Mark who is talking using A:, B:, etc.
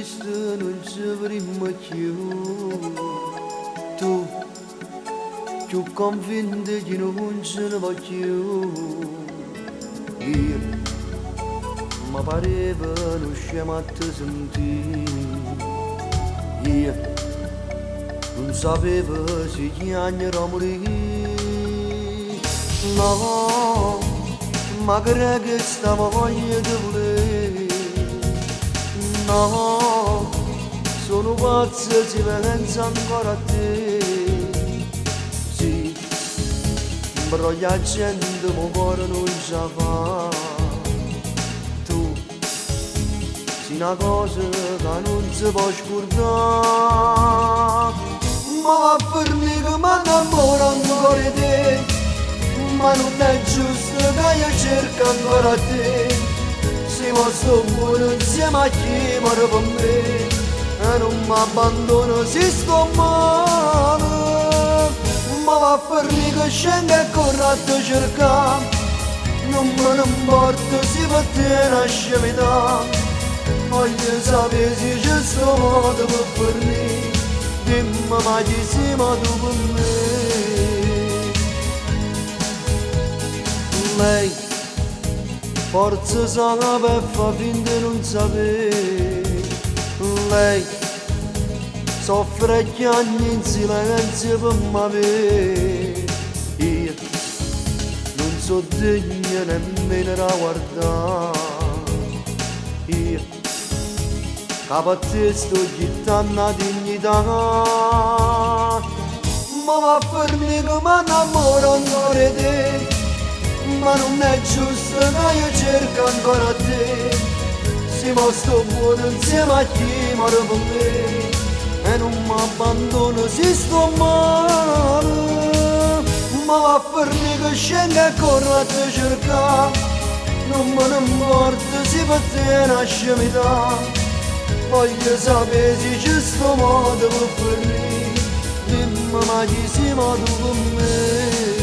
A: esiste non ci avremmo più. Tu, più convinto che non ce ne va più. Io, mi pareva non scemo a te sentire. Io, non sapevo se gli anni erano morire. No, ma credo che stavo voglia di volere. No, sono pazzo se penso ancora a te. Sì, però la gente mi cuore non ce la fa. Tu sei una cosa che non si può scordare. Ma va per me che mi innamoro ancora di te. Ma non è giusto che io cerco ancora te. Ma sto buono insieme a chi muore per me e non mi abbandono se sto male. Ma va a farmi che scendo e corro a te cercare. Non me ne importa se per te nasce metà. Voglio sapere se c'è sto modo per farmi. Dimmi ma chi sei ma tu per me. Lei forza sana per fa finta di non sapere. Lei soffre gli anni in silenzio per m'avere. Io non so degno nemmeno da guardare. Io capo a te sto gittando la dignità. Ma va a farmi che mi innamoro ancora di te. Ma non è giusto che io cerco ancora te. Se ma sto buono insieme a chi muore per me e non mi abbandono se sto male. Ma va a farmi che scendo e corro a te cercare. Non me ne importa se per te nasce metà. Voglio sapere se c'è sto modo per farmi. Dimmi ma chi sei ma tu per me.